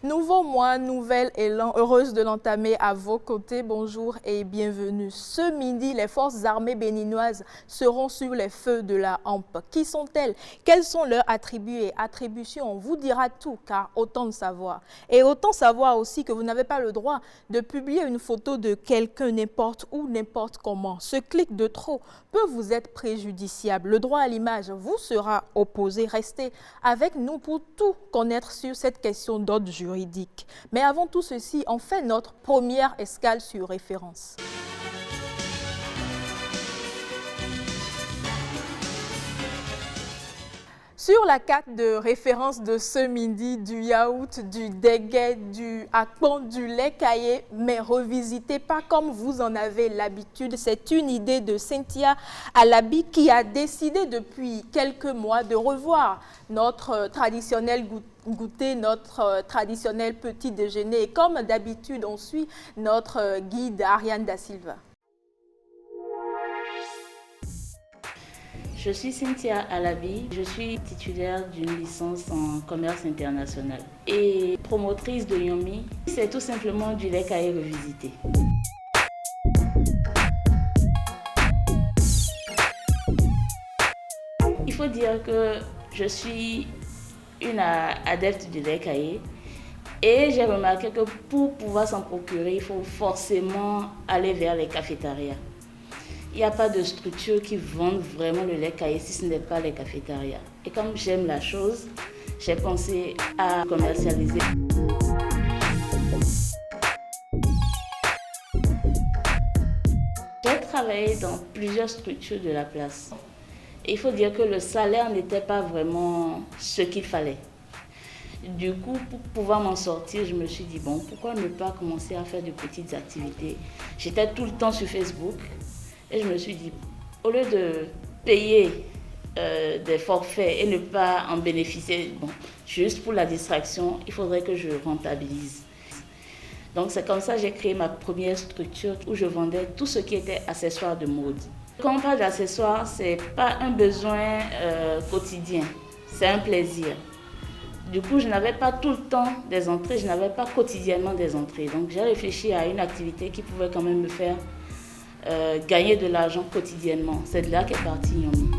Nouveau mois, nouvel élan, heureuse de l'entamer à vos côtés. Bonjour et bienvenue. Ce midi, les forces armées béninoises seront sur les feux de la hampe. Qui sont-elles? Quels sont leurs attributs et attributions? On vous dira tout, car autant de savoir. Et autant savoir aussi que vous n'avez pas le droit de publier une photo de quelqu'un n'importe où, n'importe comment. Ce clic de trop peut vous être préjudiciable. Le droit à l'image vous sera opposé. Restez avec nous pour tout connaître sur cette question d'ordre juridique. Mais avant tout ceci, on fait notre première escale sur référence. Sur la carte de référence de ce midi, du yaourt, du déguet, du akpon, du lait caillé, mais revisité pas comme vous en avez l'habitude. C'est une idée de Cynthia Alabi qui a décidé depuis quelques mois de revoir notre traditionnel goûter, notre traditionnel petit déjeuner. Et comme d'habitude, on suit notre guide Ariane Da Silva. Je suis Cynthia Alabi, je suis titulaire d'une licence en commerce international et promotrice de Yomi. C'est tout simplement du lait caillé revisité. Il faut dire que je suis une adepte du lait caillé et j'ai remarqué que pour pouvoir s'en procurer, il faut forcément aller vers les cafétérias. Il n'y a pas de structure qui vendent vraiment le lait caillé si ce n'est pas les cafétérias. Et comme j'aime la chose, j'ai pensé à commercialiser. J'ai travaillé dans plusieurs structures de la place. Et il faut dire que le salaire n'était pas vraiment ce qu'il fallait. Du coup, pour pouvoir m'en sortir, je me suis dit, bon, pourquoi ne pas commencer à faire de petites activités? J'étais tout le temps sur Facebook. Et je me suis dit, au lieu de payer des forfaits et ne pas en bénéficier, bon, juste pour la distraction, il faudrait que je rentabilise. Donc c'est comme ça que j'ai créé ma première structure où je vendais tout ce qui était accessoires de mode. Quand on parle d'accessoires, ce n'est pas un besoin quotidien, c'est un plaisir. Du coup, je n'avais pas tout le temps des entrées, je n'avais pas quotidiennement des entrées. Donc j'ai réfléchi à une activité qui pouvait quand même me faire gagner de l'argent quotidiennement. C'est de là qu'est parti Yomi.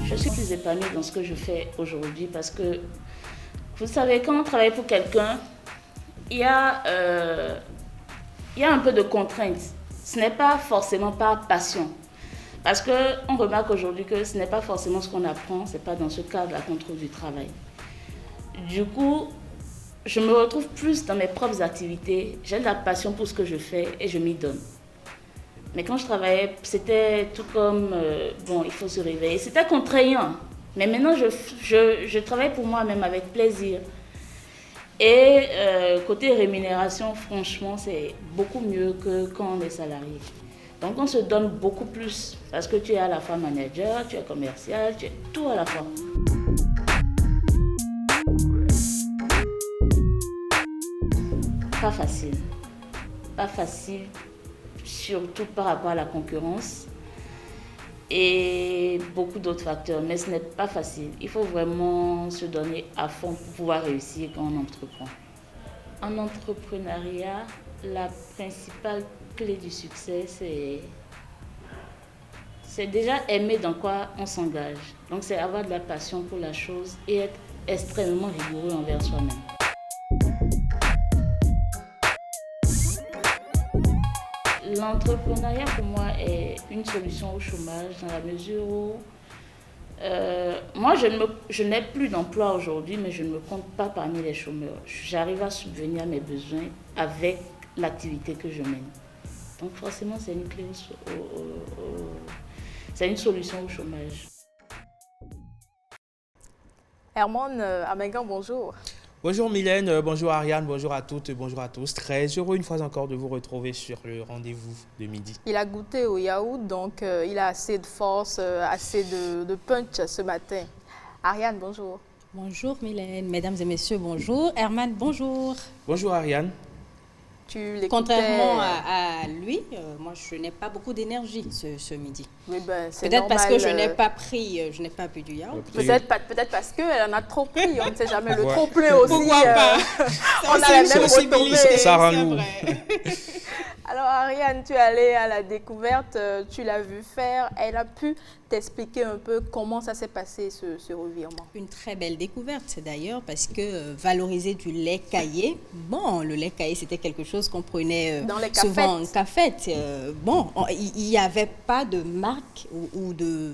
Je suis plus épanouie dans ce que je fais aujourd'hui parce que, vous savez, quand on travaille pour quelqu'un, il y a un peu de contraintes. Ce n'est pas forcément par passion. Parce qu'on remarque aujourd'hui que ce n'est pas forcément ce qu'on apprend, ce n'est pas dans ce cadre qu'on trouve du travail. Du coup, je me retrouve plus dans mes propres activités. J'ai de la passion pour ce que je fais et je m'y donne. Mais quand je travaillais, c'était tout comme, bon, il faut se réveiller. C'était contraignant. Mais maintenant, je travaille pour moi-même avec plaisir. Et côté rémunération, franchement, c'est beaucoup mieux que quand on est salarié. Donc, on se donne beaucoup plus parce que tu es à la fois manager, tu es commercial, tu es tout à la fois. Pas facile, surtout par rapport à la concurrence et beaucoup d'autres facteurs, mais ce n'est pas facile. Il faut vraiment se donner à fond pour pouvoir réussir quand on entreprend. En entrepreneuriat, la principale clé du succès, c'est déjà aimer dans quoi on s'engage. Donc c'est avoir de la passion pour la chose et être extrêmement rigoureux envers soi-même. L'entrepreneuriat pour moi est une solution au chômage dans la mesure où moi je n'ai plus d'emploi aujourd'hui, mais je ne me compte pas parmi les chômeurs. J'arrive à subvenir à mes besoins avec l'activité que je mène. Donc forcément c'est une clé c'est une solution au chômage. Herman Amengan, bonjour. Bonjour Mylène, bonjour Ariane, bonjour à toutes, bonjour à tous. Très heureux une fois encore de vous retrouver sur le rendez-vous de midi. Il a goûté au yaourt, donc il a assez de force, assez de punch ce matin. Ariane, bonjour. Bonjour Mylène, mesdames et messieurs, bonjour. Herman, bonjour. Bonjour Ariane. Tu l'écoutais. Contrairement à lui, moi je n'ai pas beaucoup d'énergie ce midi. Oui, ben, c'est Peut-être parce que normal, je n'ai pas bu du yaourt. Peut-être parce qu'elle en a trop pris, on ne sait jamais. Le Ouais. trop plein aussi. Pourquoi pas? On a la même retombée. Ça rend lourd. Alors Ariane, tu es allée à la découverte, tu l'as vu faire. Elle a pu t'expliquer un peu comment ça s'est passé ce revirement. Une très belle découverte d'ailleurs parce que valoriser du lait caillé, bon, le lait caillé c'était quelque chose qu'on prenait Dans les souvent en cafettes. cafette. Bon, il n'y avait pas de marque ou de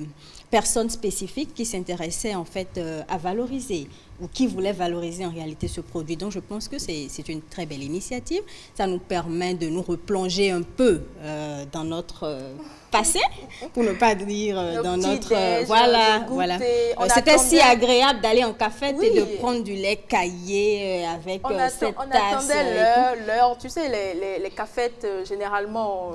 personnes spécifiques qui s'intéressaient en fait à valoriser ou qui voulaient valoriser en réalité ce produit. Donc je pense que c'est une très belle initiative. Ça nous permet de nous replonger un peu dans notre passé, pour ne pas dire dans notre... voilà. C'était si agréable d'aller en cafette et de prendre du lait caillé avec cette on tasse. attendait l'heure, tu sais, les cafettes, généralement,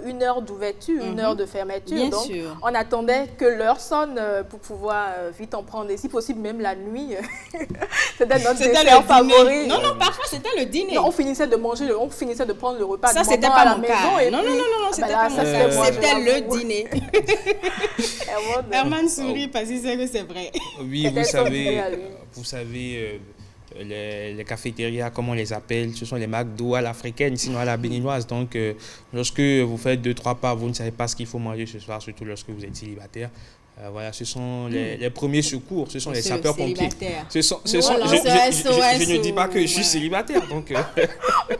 une heure d'ouverture, une heure de fermeture. Bien donc, sûr. on attendait que l'heure sonne pour pouvoir vite en prendre. Et si possible, même la nuit. C'était notre dessert favori. Non, parfois c'était le dîner. Non, on finissait de manger, on finissait de prendre le repas. Ça, de c'était maman pas à la mon maison. cas. Et Non, puis, c'était là, pas mon ça, cas. moi, C'était je le l'avoue. dîner. Herman, Herman sourit parce qu'il sait que c'est vrai. Oui, C'était son dîner à lui. vous savez les cafétérias, comme on les appelle, ce sont les McDo à l'africaine, sinon à la béninoise. Donc, lorsque vous faites 2-3 pas, vous ne savez pas ce qu'il faut manger ce soir, surtout lorsque vous êtes célibataire. Voilà, ce sont les premiers secours, ce sont les sapeurs-pompiers. Je ne dis pas que je suis célibataire, donc...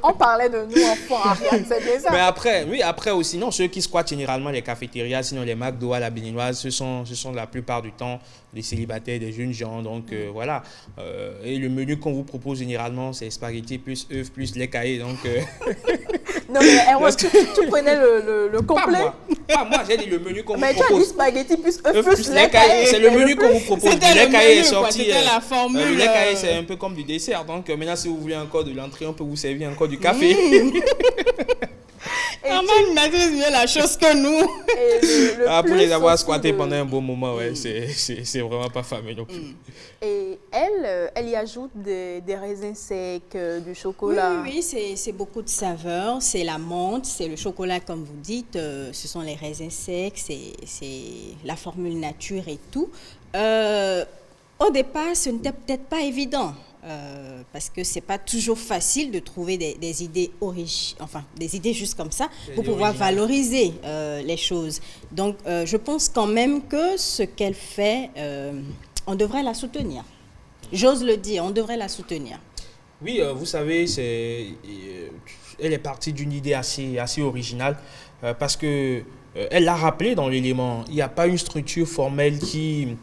On parlait de nous enfants, Ariane, c'est bien ça. Mais après aussi, non, ceux qui squattent généralement les cafétérias, sinon les McDo à la béninoise, ce sont la plupart du temps des célibataires, des jeunes gens, donc voilà. Et le menu qu'on vous propose généralement, c'est spaghetti plus œufs plus lait caillé, donc... Non, mais Erwan, tu prenais le complet. Pas moi, j'ai dit le menu qu'on vous Mais tu as dit propose. spaghetti plus œufs Plus lait caillé, c'est le menu qu'on vous propose. C'était Le lait le caillé est menu, quoi, sorti. c'était la formule, Le lait caillé, c'est un peu comme du dessert. Donc maintenant, si vous voulez encore de l'entrée, on peut vous servir encore du café. Herman maîtrise mieux la chose que nous. Pour les avoir aussi squattés pendant un bon moment, ouais, c'est vraiment pas fameux non plus. Et elle y ajoute des raisins secs, du chocolat. Oui, c'est beaucoup de saveurs. C'est la menthe, c'est le chocolat, comme vous dites. Ce sont les raisins secs, c'est la formule nature et tout. Au départ, ce n'était peut-être pas évident. Parce que c'est pas toujours facile de trouver des idées des idées juste comme ça pour pouvoir valoriser les choses. Donc, je pense quand même que ce qu'elle fait, on devrait la soutenir. J'ose le dire, on devrait la soutenir. Oui, vous savez, elle est partie d'une idée assez originale parce que elle l'a rappelé dans l'élément, il n'y a pas une structure formelle qui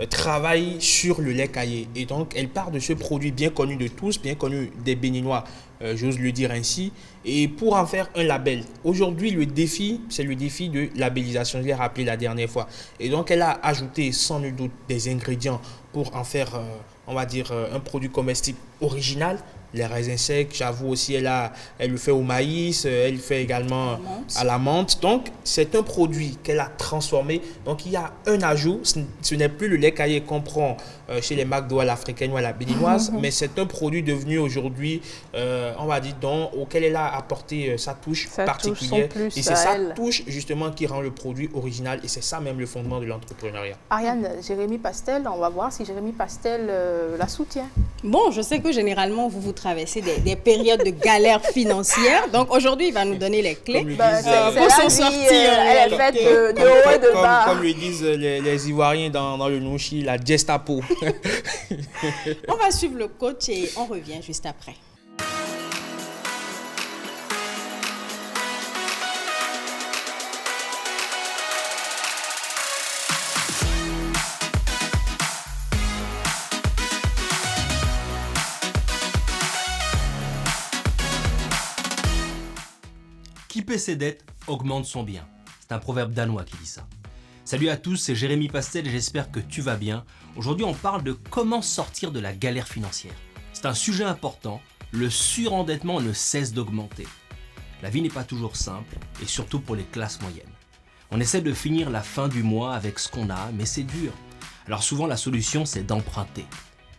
travaille sur le lait caillé. Et donc, elle part de ce produit bien connu de tous, bien connu des Béninois, j'ose le dire ainsi, et pour en faire un label. Aujourd'hui, le défi, c'est le défi de labellisation, je l'ai rappelé la dernière fois. Et donc, elle a ajouté sans nul doute des ingrédients pour en faire, on va dire, un produit comestible original. Les raisins secs, j'avoue aussi, elle le fait au maïs, elle le fait également à la menthe. Donc, c'est un produit qu'elle a transformé. Donc, il y a un ajout. Ce n'est plus le lait caillé qu'on prend chez les McDo à l'africaine ou à la béninoise, mais c'est un produit devenu aujourd'hui, on va dire, auquel elle a apporté sa touche particulière. Et c'est sa touche, justement, qui rend le produit original. Et c'est ça même le fondement de l'entrepreneuriat. Ariane, Jérémy Pastel, on va voir si Jérémy Pastel la soutient. Bon, je sais que généralement, vous traversez des périodes de galère financière. Donc, aujourd'hui, il va nous donner les clés pour s'en sortir. Elle est faite de haut et de bas. Comme le disent les Ivoiriens dans le Nouchi, la Gestapo. On va suivre le coach et on revient juste après. Qui paie ses dettes augmente son bien. C'est un proverbe danois qui dit ça. Salut à tous, c'est Jérémy Pastel et j'espère que tu vas bien. Aujourd'hui, on parle de comment sortir de la galère financière. C'est un sujet important, le surendettement ne cesse d'augmenter. La vie n'est pas toujours simple, et surtout pour les classes moyennes. On essaie de finir la fin du mois avec ce qu'on a, mais c'est dur. Alors souvent, la solution, c'est d'emprunter.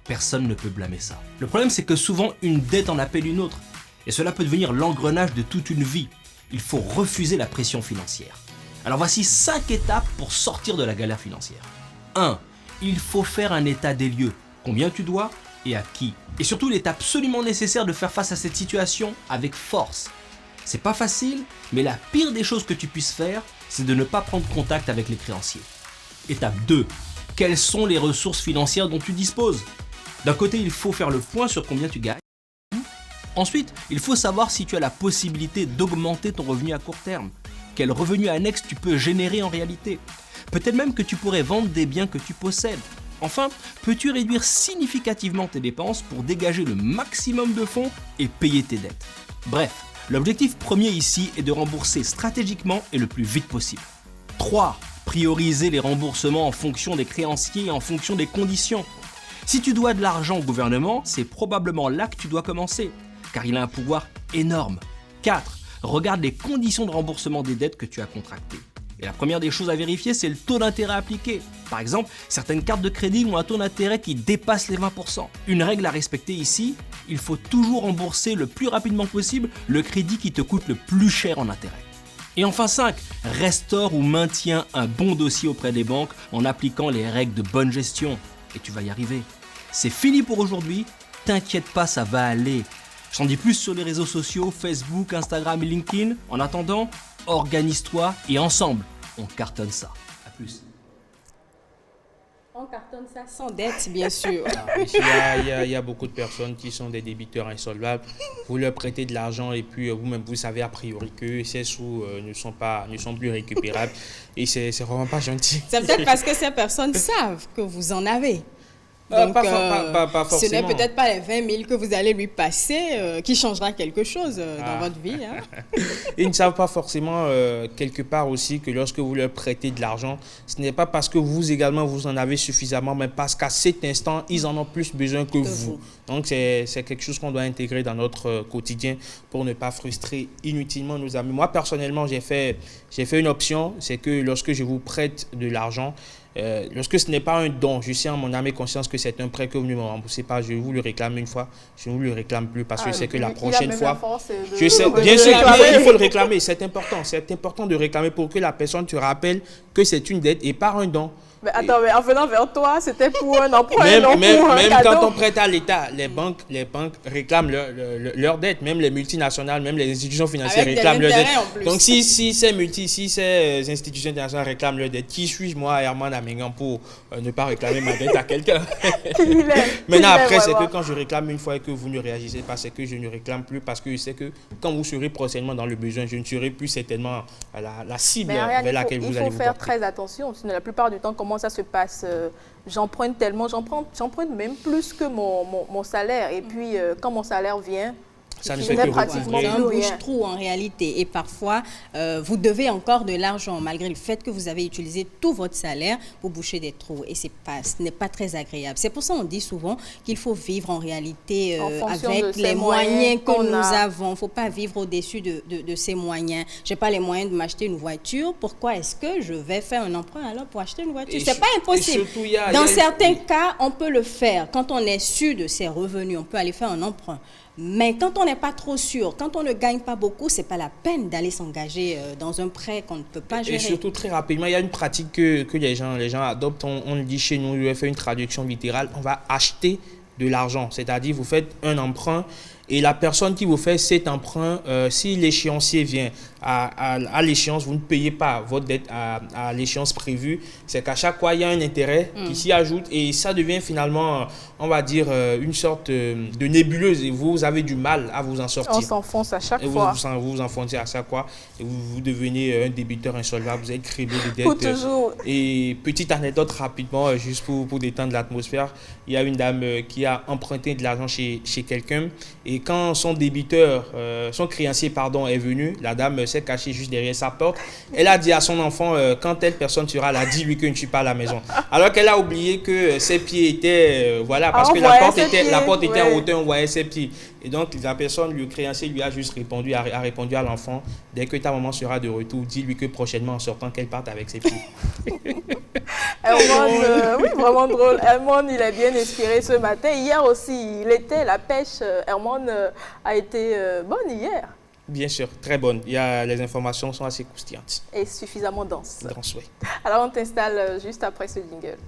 Personne ne peut blâmer ça. Le problème, c'est que souvent, une dette en appelle une autre. Et cela peut devenir l'engrenage de toute une vie. Il faut refuser la pression financière. Alors voici 5 étapes pour sortir de la galère financière. 1. Il faut faire un état des lieux. Combien tu dois et à qui. Et surtout, il est absolument nécessaire de faire face à cette situation avec force. C'est pas facile, mais la pire des choses que tu puisses faire, c'est de ne pas prendre contact avec les créanciers. Étape 2. Quelles sont les ressources financières dont tu disposes? D'un côté, il faut faire le point sur combien tu gagnes. Ensuite, il faut savoir si tu as la possibilité d'augmenter ton revenu à court terme. Quel revenu annexe tu peux générer en réalité? Peut-être même que tu pourrais vendre des biens que tu possèdes. Enfin, peux-tu réduire significativement tes dépenses pour dégager le maximum de fonds et payer tes dettes? Bref, l'objectif premier ici est de rembourser stratégiquement et le plus vite possible. 3. Prioriser les remboursements en fonction des créanciers et en fonction des conditions. Si tu dois de l'argent au gouvernement, c'est probablement là que tu dois commencer, car il a un pouvoir énorme. 4. Regarde les conditions de remboursement des dettes que tu as contractées. Et la première des choses à vérifier, c'est le taux d'intérêt appliqué. Par exemple, certaines cartes de crédit ont un taux d'intérêt qui dépasse les 20%. Une règle à respecter ici, il faut toujours rembourser le plus rapidement possible le crédit qui te coûte le plus cher en intérêt. Et enfin 5, restaure ou maintiens un bon dossier auprès des banques en appliquant les règles de bonne gestion. Et tu vas y arriver. C'est fini pour aujourd'hui, t'inquiète pas, ça va aller. Je t'en dis plus sur les réseaux sociaux, Facebook, Instagram et LinkedIn. En attendant, organise-toi et ensemble, on cartonne ça. A plus. On cartonne ça sans dette, bien sûr. Ici, il y a beaucoup de personnes qui sont des débiteurs insolvables. Vous leur prêtez de l'argent et puis vous-même, vous savez a priori que ces sous ne sont plus récupérables. Et c'est vraiment pas gentil. C'est peut-être parce que ces personnes savent que vous en avez. Donc, pas forcément. Ce n'est peut-être pas les 20 000 que vous allez lui passer qui changera quelque chose dans votre vie. Hein. Ils ne savent pas forcément quelque part aussi que lorsque vous leur prêtez de l'argent, ce n'est pas parce que vous également vous en avez suffisamment, mais parce qu'à cet instant, ils en ont plus besoin que vous. Donc c'est quelque chose qu'on doit intégrer dans notre quotidien pour ne pas frustrer inutilement nos amis. Moi personnellement, j'ai fait une option, c'est que lorsque je vous prête de l'argent, lorsque ce n'est pas un don, je sais en mon âme et conscience que c'est un prêt que vous ne me remboursez pas, je vous le réclame une fois, je ne vous le réclame plus parce que c'est que la prochaine fois, je sais, bien sûr, il faut le réclamer, c'est important de réclamer pour que la personne te rappelle que c'est une dette et pas un don. Mais attends, mais en venant vers toi, c'était pour un emprunt, même pour un même cadeau. quand on prête à l'État, les banques réclament leurs dettes, même les multinationales, même les institutions financières réclament leurs dettes. Donc si ces institutions internationales réclament leurs dettes, qui suis-je moi, Herman Amengan, pour ne pas réclamer ma dette à quelqu'un? Maintenant après, c'est que quand je réclame une fois et que vous ne réagissez pas, c'est que je ne réclame plus parce que je sais que quand vous serez prochainement dans le besoin, je ne serai plus certainement la cible vers laquelle vous allez vous porter. Il faut faire très attention, sinon la plupart du temps, comment ça se passe, j'emprunte tellement, j'emprunte même plus que mon salaire. Et puis, quand mon salaire vient, ça ne je fait n'ai que pratiquement C'est un plus rien. bouche-trou en réalité. Et parfois, vous devez encore de l'argent malgré le fait que vous avez utilisé tout votre salaire pour boucher des trous. Et ce n'est pas très agréable. C'est pour ça qu'on dit souvent qu'il faut vivre en réalité avec les moyens que nous avons. Il ne faut pas vivre au-dessus de ces moyens. Je n'ai pas les moyens de m'acheter une voiture. Pourquoi est-ce que je vais faire un emprunt alors pour acheter une voiture? Ce n'est pas impossible. Surtout, Dans certains cas, on peut le faire. Quand on est sûr de ses revenus, on peut aller faire un emprunt. Mais quand on n'est pas trop sûr, quand on ne gagne pas beaucoup, ce n'est pas la peine d'aller s'engager dans un prêt qu'on ne peut pas gérer. Et surtout, très rapidement, il y a une pratique que les gens adoptent. On le dit chez nous, je vais faire une traduction littérale. On va acheter de l'argent. C'est-à-dire, vous faites un emprunt et la personne qui vous fait cet emprunt, si l'échéancier vient à l'échéance, vous ne payez pas votre dette à l'échéance prévue. C'est qu'à chaque fois, il y a un intérêt qui s'y ajoute et ça devient finalement, on va dire, une sorte de nébuleuse et vous avez du mal à vous en sortir. On s'enfonce à chaque et fois. Vous vous enfoncez à chaque fois et vous devenez un débiteur insolvable, vous êtes criblé de dettes. Pour toujours. Et petite anecdote rapidement, juste pour détendre l'atmosphère, il y a une dame qui a emprunté de l'argent chez quelqu'un et quand son débiteur, son créancier pardon, est venu, la dame s'est cachée juste derrière sa porte. Elle a dit à son enfant, quand telle personne sera là, dis-lui que je ne suis pas à la maison. Alors qu'elle a oublié que ses pieds étaient, voilà, parce que la porte était en hauteur, on voyait ses pieds. Et donc, la personne, le créancier, lui a juste répondu, a répondu à l'enfant, dès que ta maman sera de retour, dis-lui que prochainement, en sortant, qu'elle parte avec ses filles. Hermone, oui, vraiment drôle. Hermone, il est bien inspiré ce matin. Hier aussi, la pêche. Hermone a été bonne hier. Bien sûr, très bonne. Les informations sont assez croustillantes. Et suffisamment denses. Denses, oui. Alors, on t'installe juste après ce jingle.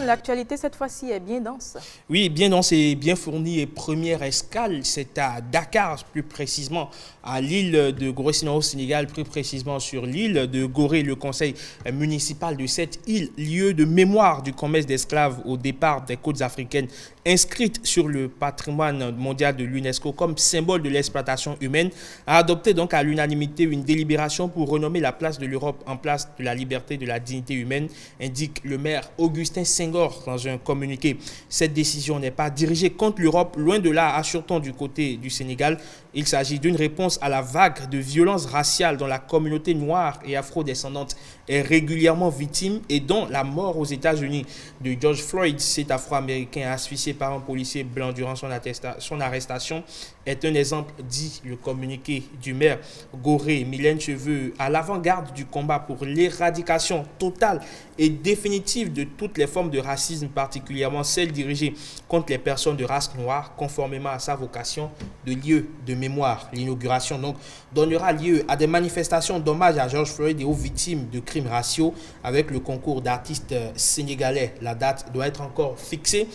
L'actualité cette fois-ci est bien dense. Oui, bien dense et bien fournie. Et première escale, c'est à Dakar, plus précisément à l'île de Gorée-Sinaou au Sénégal, plus précisément sur l'île de Gorée, le conseil municipal de cette île, lieu de mémoire du commerce d'esclaves au départ des côtes africaines, inscrite sur le patrimoine mondial de l'UNESCO comme symbole de l'exploitation humaine, a adopté donc à l'unanimité une délibération pour renommer la place de l'Europe en place de la liberté et de la dignité humaine, indique le maire Augustin Senghor dans un communiqué. Cette décision n'est pas dirigée contre l'Europe, loin de là, assure-t-on du côté du Sénégal. Il s'agit d'une réponse à la vague de violences raciales dont la communauté noire et afro-descendante est régulièrement victime et dont la mort aux États-Unis de George Floyd, cet afro-américain asphyxié par un policier blanc durant son arrestation, est un exemple, dit le communiqué du maire Gorée, Mylène Cheveux, à l'avant-garde du combat pour l'éradication totale et définitive de toutes les formes de racisme, particulièrement celles dirigées contre les personnes de race noire, conformément à sa vocation de lieu de mémoire. L'inauguration donc donnera lieu à des manifestations d'hommage à George Floyd et aux victimes de crimes raciaux avec le concours d'artistes sénégalais. La date doit être encore fixée.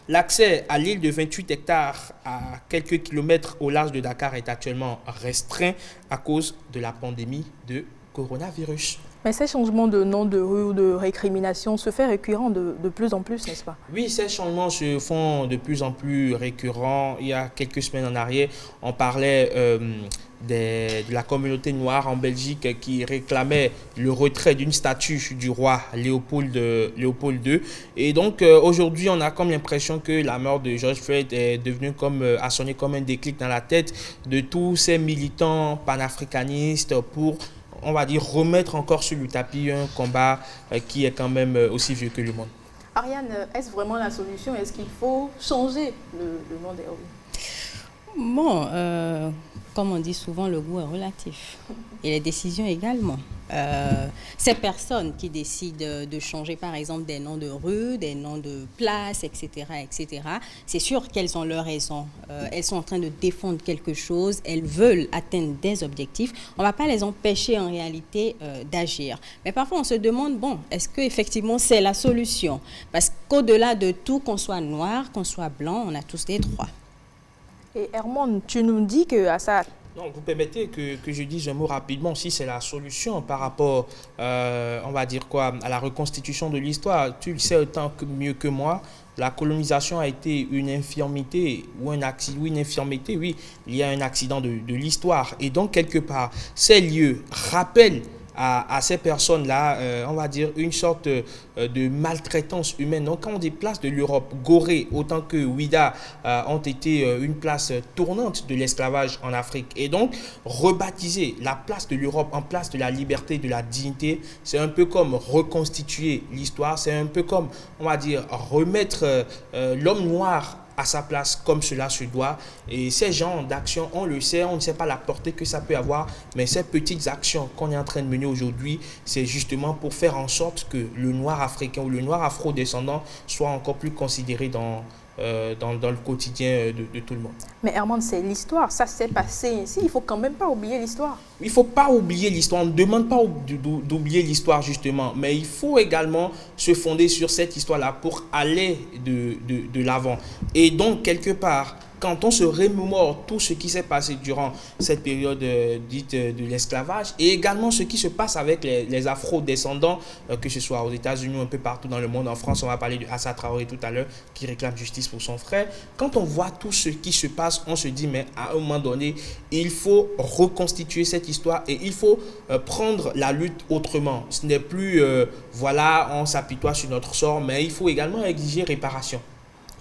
L'accès à l'île de 28 hectares à quelques kilomètres au large de Dakar est actuellement restreint à cause de la pandémie de coronavirus. Mais ces changements de nom de rue ou de récrimination se fait récurrent de plus en plus, n'est-ce pas? Oui, ces changements se font de plus en plus récurrents. Il y a quelques semaines en arrière, on parlait de la communauté noire en Belgique qui réclamait le retrait d'une statue du roi Léopold II. Et donc aujourd'hui, on a comme l'impression que la mort de George Floyd est devenue a sonné comme un déclic dans la tête de tous ces militants panafricanistes pour, on va dire, remettre encore sur le tapis un combat qui est quand même aussi vieux que le monde. Ariane, est-ce vraiment la solution? Est-ce qu'il faut changer le nom des rues? Bon, comme on dit souvent, le goût est relatif. Et les décisions également. Ces personnes qui décident de changer, par exemple, des noms de rues, des noms de places, etc., c'est sûr qu'elles ont leur raison. Elles sont en train de défendre quelque chose, elles veulent atteindre des objectifs. On ne va pas les empêcher en réalité d'agir. Mais parfois, on se demande, bon, est-ce qu'effectivement c'est la solution? Parce qu'au-delà de tout, qu'on soit noir, qu'on soit blanc, on a tous des droits. Et Hermone, tu nous dis que à ça... Non, vous permettez que je dise un mot rapidement, si c'est la solution par rapport, on va dire quoi, à la reconstitution de l'histoire. Tu le sais autant que mieux que moi, la colonisation a été une infirmité ou un accident, oui, une infirmité, oui, il y a un accident de l'histoire. Et donc, quelque part, ces lieux rappellent à ces personnes-là, on va dire, une sorte de maltraitance humaine. Donc, quand on déplace de l'Europe, Gorée, autant que Ouidah, ont été une place tournante de l'esclavage en Afrique. Et donc, rebaptiser la place de l'Europe en place de la liberté, de la dignité, c'est un peu comme reconstituer l'histoire, c'est un peu comme, on va dire, remettre l'homme noir à sa place comme cela se doit. Et ces genres d'actions, on le sait, on ne sait pas la portée que ça peut avoir, mais ces petites actions qu'on est en train de mener aujourd'hui, c'est justement pour faire en sorte que le noir africain ou le noir afro-descendant soit encore plus considéré dans le quotidien de tout le monde. Mais Hermone, c'est l'histoire, ça s'est passé ici, il ne faut quand même pas oublier l'histoire. Il ne faut pas oublier l'histoire, on ne demande pas d'oublier l'histoire justement, mais il faut également se fonder sur cette histoire-là pour aller de l'avant. Et donc, quelque part, quand on se remémore tout ce qui s'est passé durant cette période dite de l'esclavage et également ce qui se passe avec les afro-descendants, que ce soit aux États-Unis ou un peu partout dans le monde. En France, on va parler de Assa Traoré tout à l'heure qui réclame justice pour son frère. Quand on voit tout ce qui se passe, on se dit, mais à un moment donné, il faut reconstituer cette histoire et il faut prendre la lutte autrement. Ce n'est plus, voilà, on s'apitoie sur notre sort, mais il faut également exiger réparation.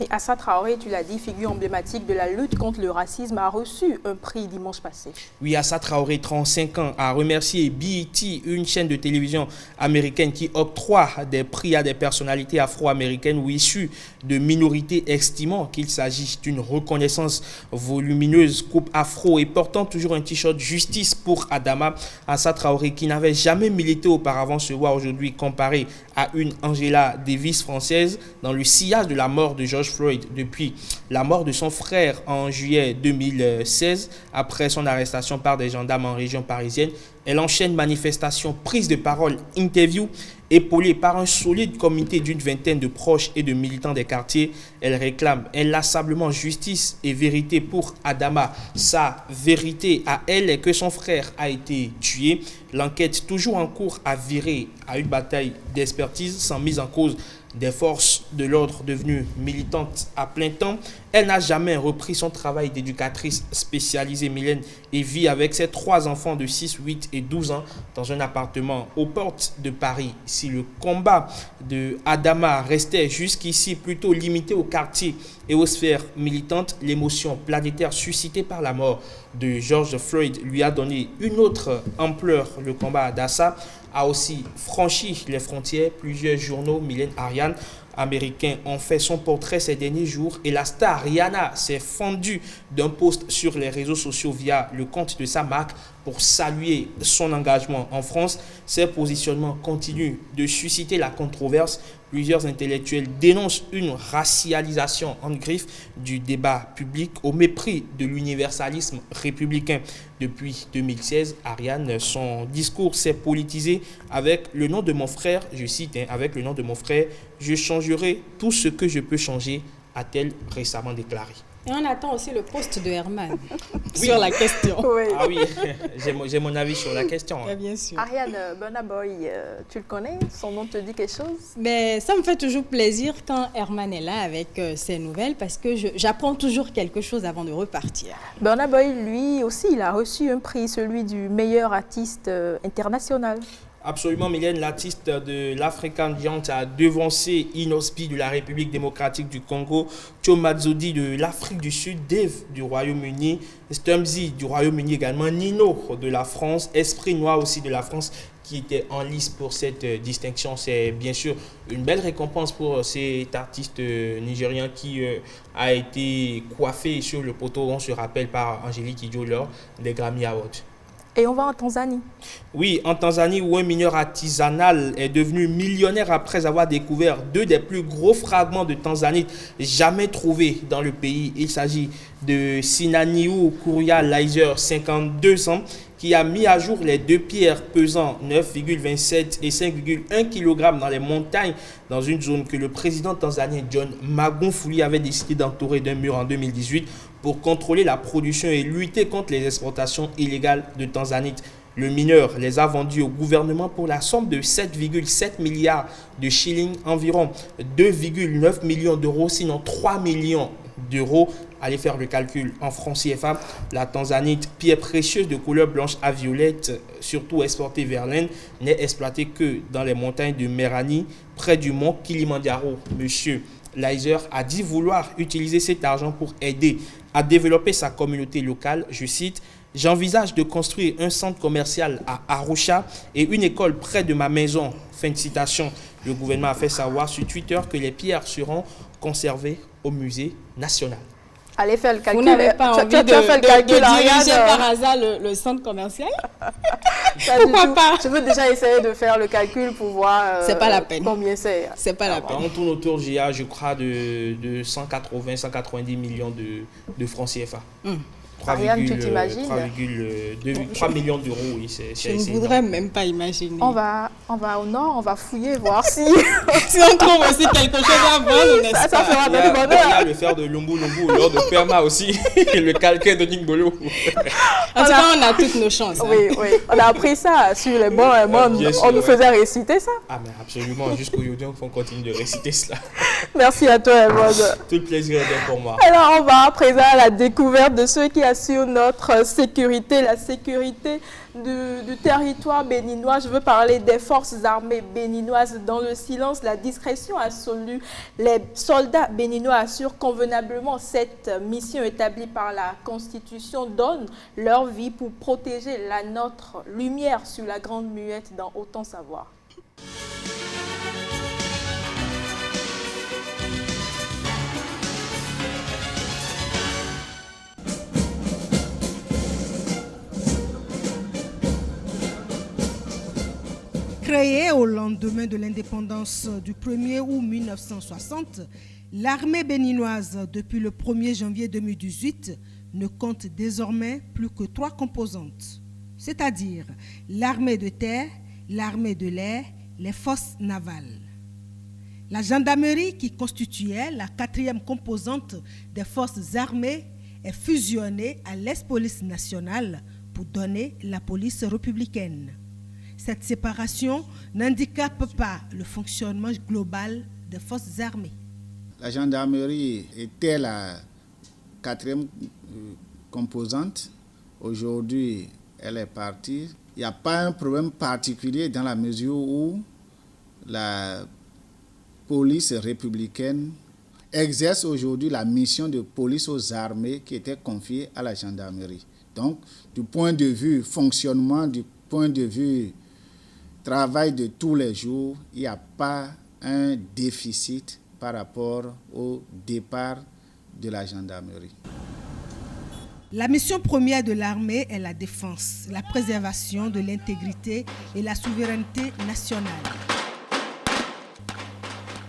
Et Assa Traoré, tu l'as dit, figure emblématique de la lutte contre le racisme, a reçu un prix dimanche passé. Oui, Assa Traoré, 35 ans, a remercié BET, une chaîne de télévision américaine qui octroie des prix à des personnalités afro-américaines ou issues de minorités, estimant qu'il s'agit d'une reconnaissance volumineuse, coupe afro et portant toujours un t-shirt justice pour Adama. Assa Traoré, qui n'avait jamais milité auparavant, se voit aujourd'hui comparé à une Angela Davis française dans le sillage de la mort de George Floyd depuis la mort de son frère en juillet 2016 après son arrestation par des gendarmes en région parisienne. Elle enchaîne manifestations, prises de parole, interviews, épaulée par un solide comité d'une vingtaine de proches et de militants des quartiers. Elle réclame inlassablement justice et vérité pour Adama. Sa vérité à elle est que son frère a été tué. L'enquête toujours en cours a viré à une bataille d'expertise sans mise en cause des forces de l'ordre devenues militantes à plein temps. Elle n'a jamais repris son travail d'éducatrice spécialisée, Mylène, et vit avec ses 3 enfants de 6, 8 et 12 ans dans un appartement aux portes de Paris. Si le combat de Adama restait jusqu'ici plutôt limité au quartier et aux sphères militantes, l'émotion planétaire suscitée par la mort de George Floyd lui a donné une autre ampleur. Le combat d'Assa a aussi franchi les frontières. Plusieurs journaux, Mylène, Ariane, américains ont fait son portrait ces derniers jours et la star Rihanna s'est fendue d'un post sur les réseaux sociaux via le compte de sa marque pour saluer son engagement en France. Ces positionnements continuent de susciter la controverse. Plusieurs intellectuels dénoncent une racialisation en griffe du débat public au mépris de l'universalisme républicain. Depuis 2016, Ariane, son discours s'est politisé avec le nom de mon frère, je cite, avec le nom de mon frère, je changerai tout ce que je peux changer, a-t-elle récemment déclaré. Et on attend aussi le post de Herman sur la question. Oui. Ah oui, j'ai mon avis sur la question. Ouais, bien sûr. Ariane, Burna Boy, tu le connais? Son nom te dit quelque chose? Mais ça me fait toujours plaisir quand Herman est là avec ses nouvelles parce que j'apprends toujours quelque chose avant de repartir. Burna Boy, lui aussi, il a reçu un prix, celui du meilleur artiste international. Absolument, Mylène, l'artiste de l'African Giant a devancé Inospi de la République démocratique du Congo, Chomazodi de l'Afrique du Sud, Dave du Royaume-Uni, Stumzy du Royaume-Uni également, Nino de la France, Esprit Noir aussi de la France, qui était en lice pour cette distinction. C'est bien sûr une belle récompense pour cet artiste nigérien qui a été coiffé sur le poteau, on se rappelle, par Angélique Kidjo lors des Grammy Awards. Et on va en Tanzanie. Oui, en Tanzanie où un mineur artisanal est devenu millionnaire après avoir découvert 2 des plus gros fragments de tanzanite jamais trouvés dans le pays. Il s'agit de Sinaniu Kuria Lizer, 52 ans, qui a mis à jour les 2 pierres pesant 9,27 et 5,1 kg dans les montagnes dans une zone que le président tanzanien John Magufuli avait décidé d'entourer d'un mur en 2018 pour contrôler la production et lutter contre les exportations illégales de tanzanite. Le mineur les a vendus au gouvernement pour la somme de 7,7 milliards de shillings, environ 2,9 millions d'euros, sinon 3 millions d'euros. Allez faire le calcul en francs CFA. La tanzanite, pierre précieuse de couleur blanche à violette, surtout exportée vers l'Inde, n'est exploitée que dans les montagnes de Merani, près du mont Kilimandjaro. Monsieur Lizer a dit vouloir utiliser cet argent pour aider à développer sa communauté locale. Je cite, « J'envisage de construire un centre commercial à Arusha et une école près de ma maison. » Fin de citation. Le gouvernement a fait savoir sur Twitter que les pierres seront conservées au musée national. Allez faire le calcul. Vous n'avez pas envie de diriger par hasard le centre commercial? Pourquoi pas? Je veux déjà essayer de faire le calcul pour voir c'est pas la peine. Combien c'est. C'est pas la peine. On tourne autour, je crois, de 180-190 millions de francs CFA. Ariane, tu t'imagines? 3 millions d'euros, oui. Je ne voudrais même pas imaginer. On va au nord, on va fouiller, voir si... si on trouve aussi quelque chose à vendre, n'est-ce pas? Ça fera Il y a le fer de Lumbu lors de Perma aussi, le calcaire de Ningbolo. En tout cas, on a toutes nos chances. Hein. Oui, oui. On a appris ça sur les bancs. On nous faisait réciter ça. Ah, mais absolument. Jusqu'aujourd'hui, on continue de réciter cela. Merci à toi, Herman. Tout le plaisir est pour moi. Alors, on va à présent à la découverte de ceux qui assurent notre sécurité, la sécurité du territoire béninois. Je veux parler des forces armées béninoises. Dans le silence, la discrétion absolue, les soldats béninois assurent convenablement cette mission établie par la Constitution, donnent leur vie pour protéger la nôtre. Lumière sur la grande muette dans Autant savoir. Créée au lendemain de l'indépendance du 1er août 1960, l'armée béninoise, depuis le 1er janvier 2018, ne compte désormais plus que 3 composantes, c'est-à-dire l'armée de terre, l'armée de l'air, les forces navales. La gendarmerie, qui constituait la 4e composante des forces armées, est fusionnée à l'ex-police nationale pour donner la police républicaine. Cette séparation n'handicape pas le fonctionnement global des forces armées. La gendarmerie était la 4e composante. Aujourd'hui, elle est partie. Il n'y a pas un problème particulier dans la mesure où la police républicaine exerce aujourd'hui la mission de police aux armées qui était confiée à la gendarmerie. Donc, du point de vue fonctionnement, du point de vue travail de tous les jours, il n'y a pas un déficit par rapport au départ de la gendarmerie. La mission première de l'armée est la défense, la préservation de l'intégrité et la souveraineté nationale.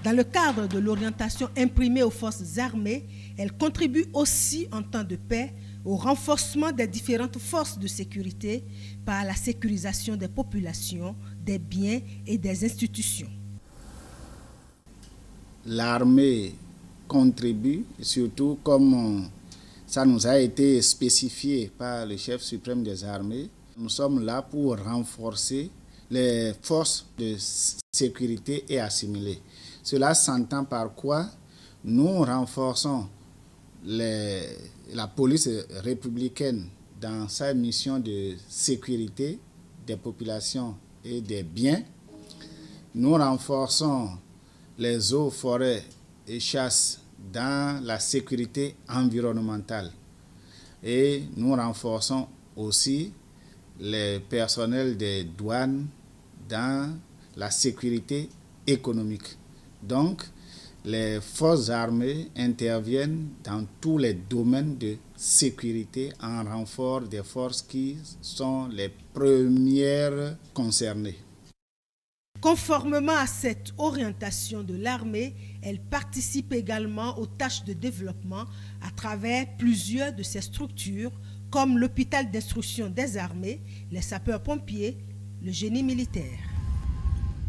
Dans le cadre de l'orientation imprimée aux forces armées, elle contribue aussi en temps de paix au renforcement des différentes forces de sécurité par la sécurisation des populations, des biens et des institutions. L'armée contribue, surtout comme ça nous a été spécifié par le chef suprême des armées. Nous sommes là pour renforcer les forces de sécurité et assimilées. Cela s'entend par quoi nous renforçons la police républicaine dans sa mission de sécurité des populations et des biens. Nous renforçons les eaux, forêts et chasses dans la sécurité environnementale. Et nous renforçons aussi les personnels des douanes dans la sécurité économique. Donc, les forces armées interviennent dans tous les domaines de sécurité en renfort des forces qui sont les premières concernées. Conformément à cette orientation de l'armée, elle participe également aux tâches de développement à travers plusieurs de ses structures, comme l'hôpital d'instruction des armées, les sapeurs-pompiers, le génie militaire.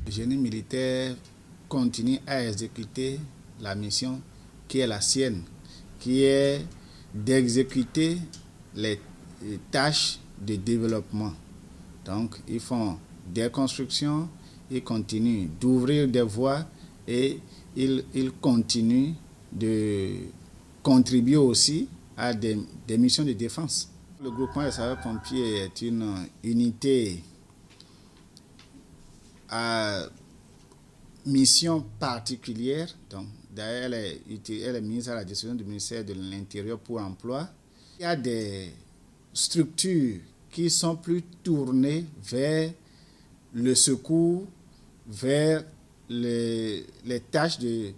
Le génie militaire continue à exécuter la mission qui est la sienne, qui est d'exécuter les tâches de développement. Donc, ils font des constructions, ils continuent d'ouvrir des voies et ils continuent de contribuer aussi à des missions de défense. Le groupement des sapeurs-pompiers est une unité à mission particulière. Donc, d'ailleurs, elle est mise à la disposition du ministère de l'Intérieur pour l'emploi. Il y a des structures qui sont plus tournées vers le secours, vers les tâches de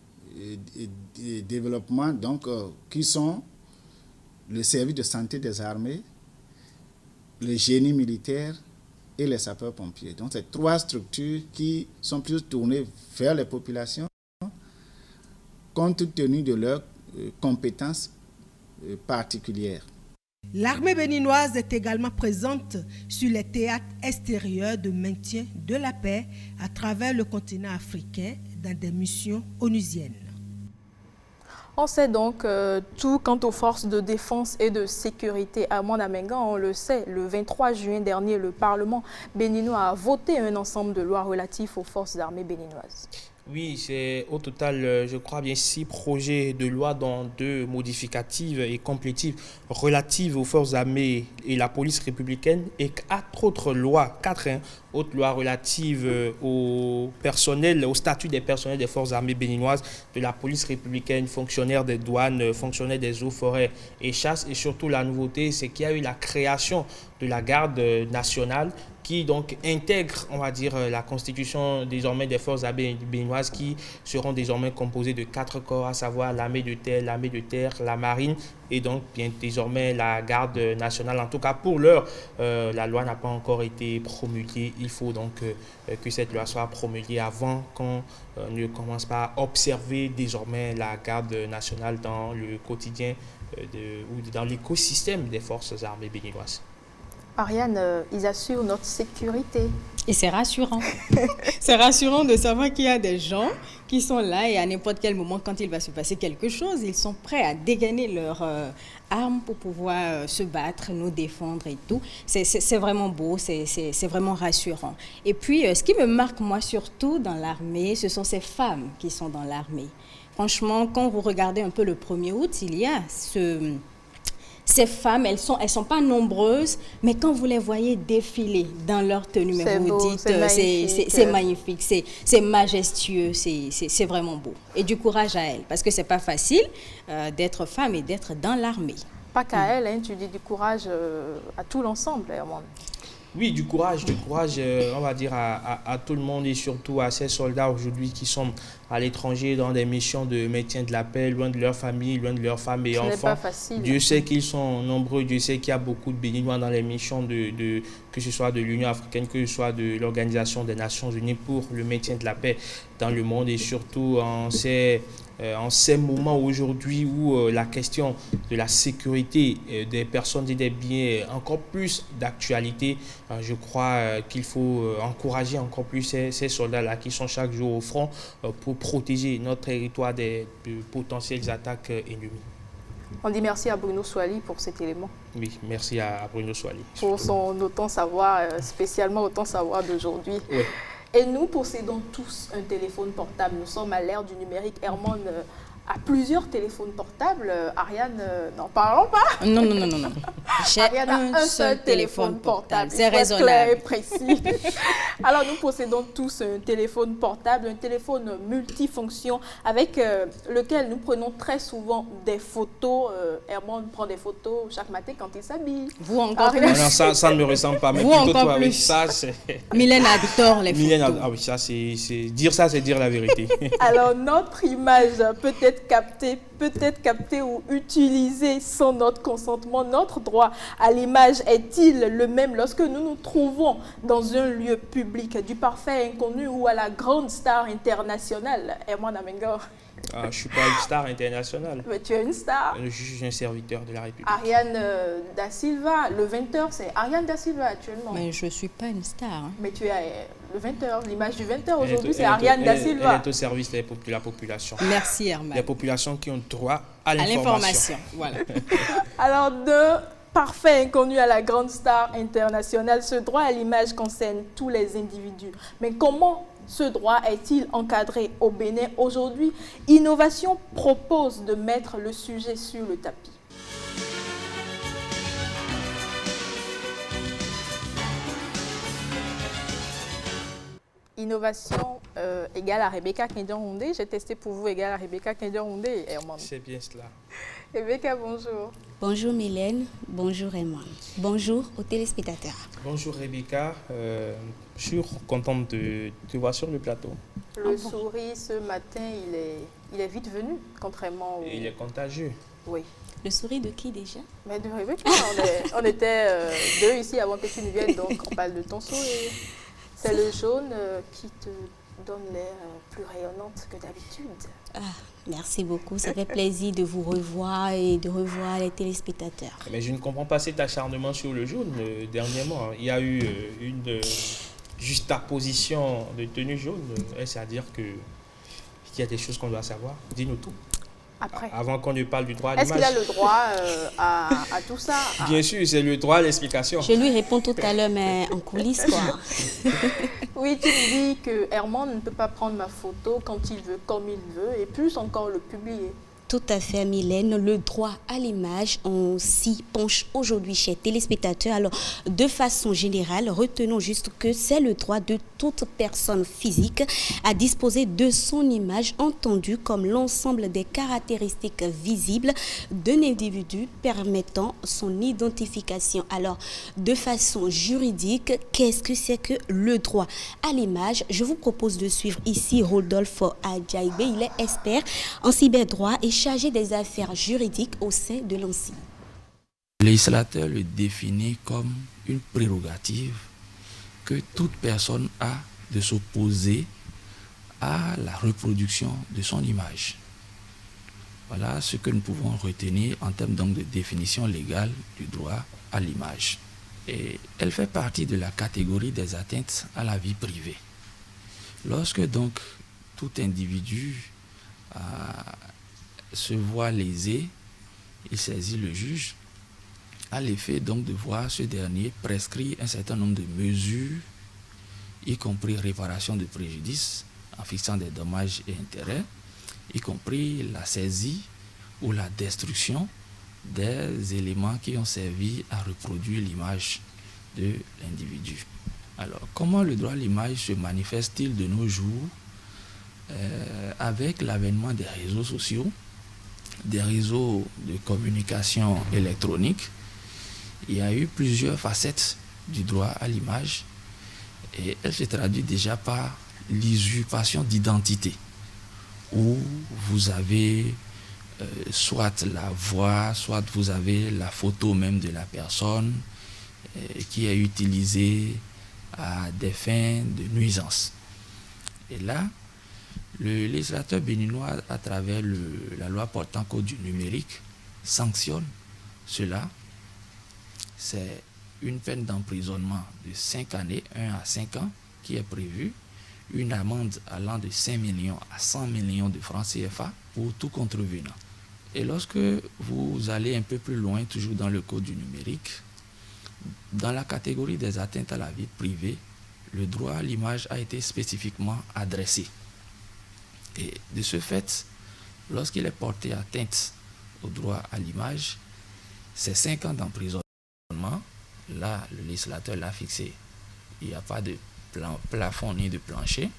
développement, donc, qui sont le service de santé des armées, le génie militaire et les sapeurs-pompiers. Donc, c'est 3 structures qui sont plus tournées vers les populations compte tenu de leurs compétences particulières. L'armée béninoise est également présente sur les théâtres extérieurs de maintien de la paix à travers le continent africain dans des missions onusiennes. On sait donc tout quant aux forces de défense et de sécurité à Mandamenga. On le sait, le 23 juin dernier, le Parlement béninois a voté un ensemble de lois relatives aux forces armées béninoises. Oui, c'est au total, je crois bien, 6 projets de loi, dont 2 modificatives et complétives relatives aux forces armées et la police républicaine, et 4 autres lois, 4 autres lois relatives au personnel, au statut des personnels des forces armées béninoises, de la police républicaine, fonctionnaires des douanes, fonctionnaires des eaux, forêts et chasses. Et surtout, la nouveauté, c'est qu'il y a eu la création de la garde nationale, qui donc intègre, on va dire, la constitution désormais des forces armées béninoises, qui seront désormais composées de 4 corps, à savoir l'armée de terre, la marine et donc bien désormais la garde nationale. En tout cas, pour l'heure, la loi n'a pas encore été promulguée. Il faut donc que cette loi soit promulguée avant qu'on ne commence pas à observer désormais la garde nationale dans le quotidien ou dans l'écosystème des forces armées béninoises. Ariane, ils assurent notre sécurité. Et c'est rassurant. C'est rassurant de savoir qu'il y a des gens qui sont là et à n'importe quel moment, quand il va se passer quelque chose, ils sont prêts à dégainer leurs armes pour pouvoir se battre, nous défendre et tout. C'est vraiment beau, c'est vraiment rassurant. Et puis, ce qui me marque, moi, surtout dans l'armée, ce sont ces femmes qui sont dans l'armée. Franchement, quand vous regardez un peu le 1er août, il y a ces femmes, elles sont pas nombreuses, mais quand vous les voyez défiler dans leur tenue, mais vous vous dites, c'est magnifique, c'est majestueux, c'est vraiment beau. Et du courage à elles, parce que c'est pas facile d'être femme et d'être dans l'armée. Pas qu'à elles, hein, tu dis du courage à tout l'ensemble, Herman. Oui, du courage, on va dire, à tout le monde, et surtout à ces soldats aujourd'hui qui sont à l'étranger dans des missions de maintien de la paix, loin de leur famille, loin de leurs femmes et enfants. Ce n'est pas facile. Dieu sait qu'ils sont nombreux, Dieu sait qu'il y a beaucoup de Béninois dans les missions, que ce soit de l'Union africaine, que ce soit de l'Organisation des Nations Unies pour le maintien de la paix dans le monde, et surtout en ces moments aujourd'hui où la question de la sécurité des personnes et des biens est encore plus d'actualité. Je crois qu'il faut encourager encore plus ces soldats-là qui sont chaque jour au front pour protéger notre territoire des potentielles attaques ennemies. On dit merci à Bruno Souali pour cet élément. Oui, merci à Bruno Souali. Pour son autant savoir, spécialement autant savoir d'aujourd'hui. Oui. Et nous possédons tous un téléphone portable. Nous sommes à l'ère du numérique. Herman a plusieurs téléphones portables. Ariane, n'en parlons pas. Non. Ariane a un seul téléphone portable. C'est raisonnable. Clair et précis. Alors, nous possédons tous un téléphone portable, un téléphone multifonction avec lequel nous prenons très souvent des photos. Herman prend des photos chaque matin quand il s'habille. Vous encore plus. Non, ça ne me ressemble pas. Mais vous encore toi, plus. Oui, ça, Mylène adore les photos. Ah oui, ça, c'est dire la vérité. Alors, notre image peut être captée ou utilisée sans notre consentement. Notre droit à l'image est-il le même lorsque nous nous trouvons dans un lieu public, du parfait inconnu ou à la grande star internationale? Herman Amengo. Je ne suis pas une star internationale. Mais tu es une star. Je suis un serviteur de la République. Ariane Da Silva, le 20h, c'est Ariane Da Silva actuellement. Mais je ne suis pas une star. Hein. Mais tu es le 20h, l'image du 20h aujourd'hui, c'est Ariane Da Silva. Elle est au service de la population. Merci Herman. Les populations qui ont droit à l'information. Voilà. Alors, de parfait inconnu à la grande star internationale, ce droit à l'image concerne tous les individus. Mais comment ce droit est-il encadré au Bénin aujourd'hui? Innovation propose de mettre le sujet sur le tapis. Innovation égale à Rebecca Kendian-Houndé. J'ai testé pour vous égale à Rebecca Kendian-Houndé, Herman. C'est bien cela. Rebecca, bonjour. Bonjour Mylène, bonjour Herman. Bonjour aux téléspectateurs. Bonjour Rebecca, je suis contente de te voir sur le plateau. Le sourire ce matin, il est vite venu, contrairement au... Et il est contagieux. Oui. Le sourire de qui déjà? Mais de Rebecca, on était deux ici avant que tu ne viennes, donc on parle de ton sourire. C'est le jaune qui te donne l'air plus rayonnante que d'habitude. Ah, merci beaucoup, ça fait plaisir de vous revoir et de revoir les téléspectateurs. Mais je ne comprends pas cet acharnement sur le jaune dernièrement. Il y a eu une juxtaposition de tenue jaune. Est-ce à dire qu'il y a des choses qu'on doit savoir? Dis-nous tout. après. Avant qu'on ne parle du droit à Est-ce qu'il l'image. a le droit à tout ça? Bien sûr, c'est le droit à l'explication. Je lui réponds tout à l'heure, mais en coulisses, quoi. Oui, tu me dis que Herman ne peut pas prendre ma photo quand il veut, comme il veut, et plus encore le publier. Tout à fait, Mylène. Le droit à l'image, on s'y penche aujourd'hui, chers téléspectateurs. Alors, de façon générale, retenons juste que c'est le droit de toute personne physique à disposer de son image, entendue comme l'ensemble des caractéristiques visibles d'un individu permettant son identification. Alors, de façon juridique, qu'est-ce que c'est que le droit à l'image? Je vous propose de suivre ici Rodolphe Adjaïbe. Il est expert en cyberdroit et chargé des affaires juridiques au sein de l'ANSSI. Le législateur le définit comme une prérogative que toute personne a de s'opposer à la reproduction de son image. Voilà ce que nous pouvons retenir en termes donc de définition légale du droit à l'image. Et elle fait partie de la catégorie des atteintes à la vie privée. Lorsque donc tout individu se voit lésé, il saisit le juge à l'effet donc de voir ce dernier prescrire un certain nombre de mesures, y compris réparation de préjudice en fixant des dommages et intérêts, y compris la saisie ou la destruction des éléments qui ont servi à reproduire l'image de l'individu. Alors, comment le droit à l'image se manifeste-t-il de nos jours avec l'avènement des réseaux sociaux, des réseaux de communication électronique? Il y a eu plusieurs facettes du droit à l'image et elle se traduit déjà par l'usurpation d'identité, où vous avez soit la voix, soit vous avez la photo même de la personne qui est utilisée à des fins de nuisance. Et là, le législateur béninois, à travers la loi portant code du numérique, sanctionne cela. C'est une peine d'emprisonnement de 5 années, 1 à 5 ans, qui est prévue, une amende allant de 5 millions à 100 millions de francs CFA pour tout contrevenant. Et lorsque vous allez un peu plus loin, toujours dans le code du numérique, dans la catégorie des atteintes à la vie privée, le droit à l'image a été spécifiquement adressé. Et de ce fait, lorsqu'il est porté atteinte au droit à l'image, c'est 5 ans d'emprisonnement. Là, le législateur l'a fixé. Il n'y a pas de plafond ni de plancher.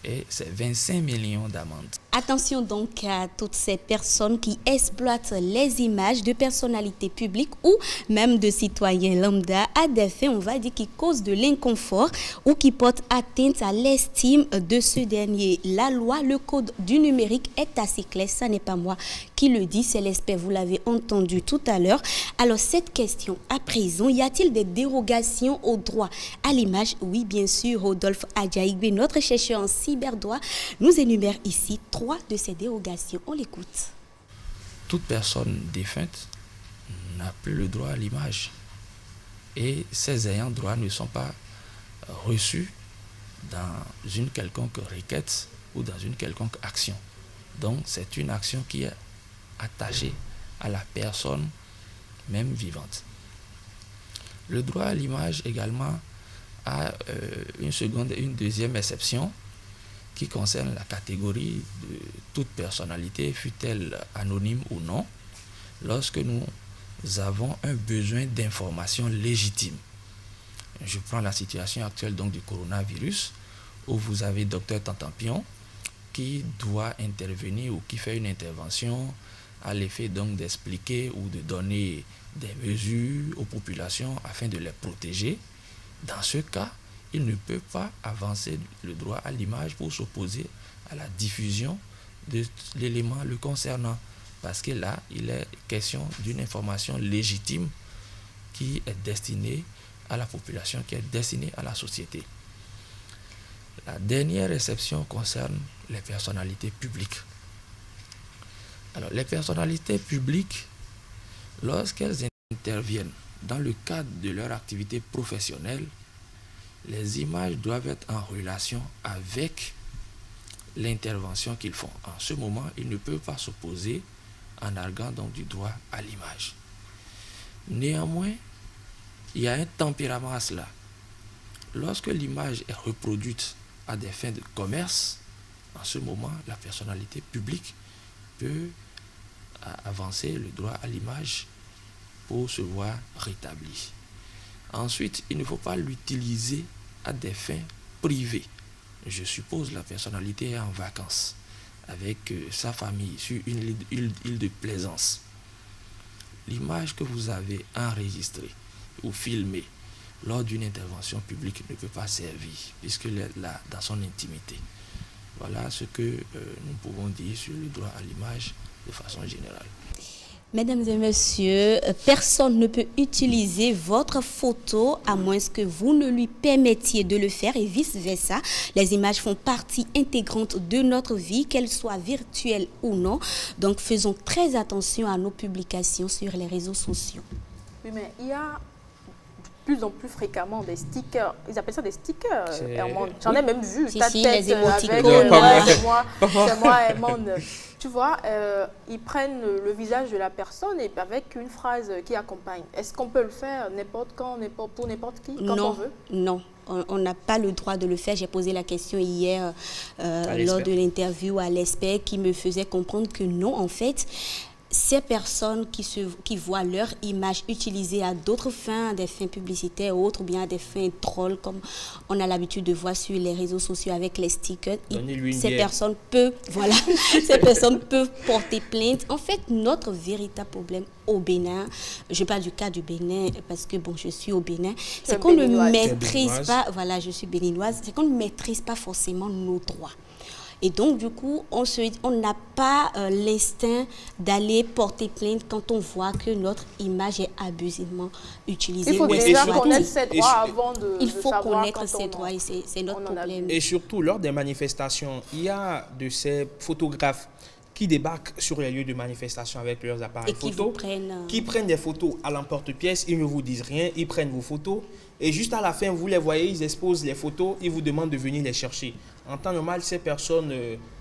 Et c'est 25 millions d'amendes. Attention donc à toutes ces personnes qui exploitent les images de personnalités publiques ou même de citoyens lambda à des fins, on va dire, qui causent de l'inconfort ou qui portent atteinte à l'estime de ce dernier. La loi, le code du numérique est assez clair, ça n'est pas moi qui le dis, c'est l'expert, vous l'avez entendu tout à l'heure. Alors cette question à présent, y a-t-il des dérogations au droit à l'image? Oui, bien sûr, Rodolphe Adjaïbe, notre chercheur en cyberdroit, nous énumère ici 3 de ces dérogations. On l'écoute. Toute personne défunte n'a plus le droit à l'image et ses ayants droit ne sont pas reçus dans une quelconque requête ou dans une quelconque action. Donc c'est une action qui est attachée à la personne même vivante. Le droit à l'image également a une deuxième exception qui concerne la catégorie de toute personnalité, fût-elle anonyme ou non, lorsque nous avons un besoin d'information légitime. Je prends la situation actuelle donc du coronavirus, où vous avez Dr Tantampion qui doit intervenir ou qui fait une intervention à l'effet donc d'expliquer ou de donner des mesures aux populations afin de les protéger. Dans ce cas, il ne peut pas avancer le droit à l'image pour s'opposer à la diffusion de l'élément le concernant. Parce que là, il est question d'une information légitime qui est destinée à la population, qui est destinée à la société. La dernière exception concerne les personnalités publiques. Alors, les personnalités publiques, lorsqu'elles interviennent dans le cadre de leur activité professionnelle, les images doivent être en relation avec l'intervention qu'ils font. En ce moment, ils ne peuvent pas s'opposer en arguant donc du droit à l'image. Néanmoins, il y a un tempérament à cela. Lorsque l'image est reproduite à des fins de commerce, en ce moment, la personnalité publique peut avancer le droit à l'image pour se voir rétabli. Ensuite, il ne faut pas l'utiliser à des fins privées. Je suppose la personnalité est en vacances avec sa famille sur une île de plaisance. L'image que vous avez enregistrée ou filmée lors d'une intervention publique ne peut pas servir puisqu'elle est là dans son intimité. Voilà ce que nous pouvons dire sur le droit à l'image de façon générale. Mesdames et messieurs, personne ne peut utiliser votre photo à moins que vous ne lui permettiez de le faire et vice-versa. Les images font partie intégrante de notre vie, qu'elles soient virtuelles ou non. Donc faisons très attention à nos publications sur les réseaux sociaux. Oui, mais il y a de plus en plus fréquemment des stickers. Ils appellent ça des stickers, Hermande. J'en ai même vu. Si, ta si, tête les émoticônes. avec c'est moi, Hermande. Tu vois, ils prennent le visage de la personne et avec une phrase qui accompagne. Est-ce qu'on peut le faire n'importe quand, pour n'importe qui, quand on veut? Non. On n'a pas le droit de le faire. J'ai posé la question hier lors de l'interview à l'ESPEC qui me faisait comprendre que non, en fait, ces personnes qui voient leur image utilisée à d'autres fins, des fins publicitaires ou autres, ou bien à des fins trolls, comme on a l'habitude de voir sur les réseaux sociaux avec les stickers, ces personnes peuvent porter plainte. En fait, notre véritable problème au Bénin, je parle du cas du Bénin parce que bon, je suis au Bénin, c'est qu'on ne maîtrise pas, voilà, je suis béninoise, c'est qu'on ne maîtrise pas forcément nos droits. Et donc, du coup, on n'a pas l'instinct d'aller porter plainte quand on voit que notre image est abusivement utilisée. Il faut déjà connaître ses droits avant de Il faut connaître ses droits et c'est notre problème. Et surtout, lors des manifestations, il y a de ces photographes qui débarquent sur les lieux de manifestation avec leurs appareils photo, qui prennent des photos à l'emporte-pièce, ils ne vous disent rien, ils prennent vos photos et juste à la fin, vous les voyez, ils exposent les photos, ils vous demandent de venir les chercher. En temps normal, ces personnes,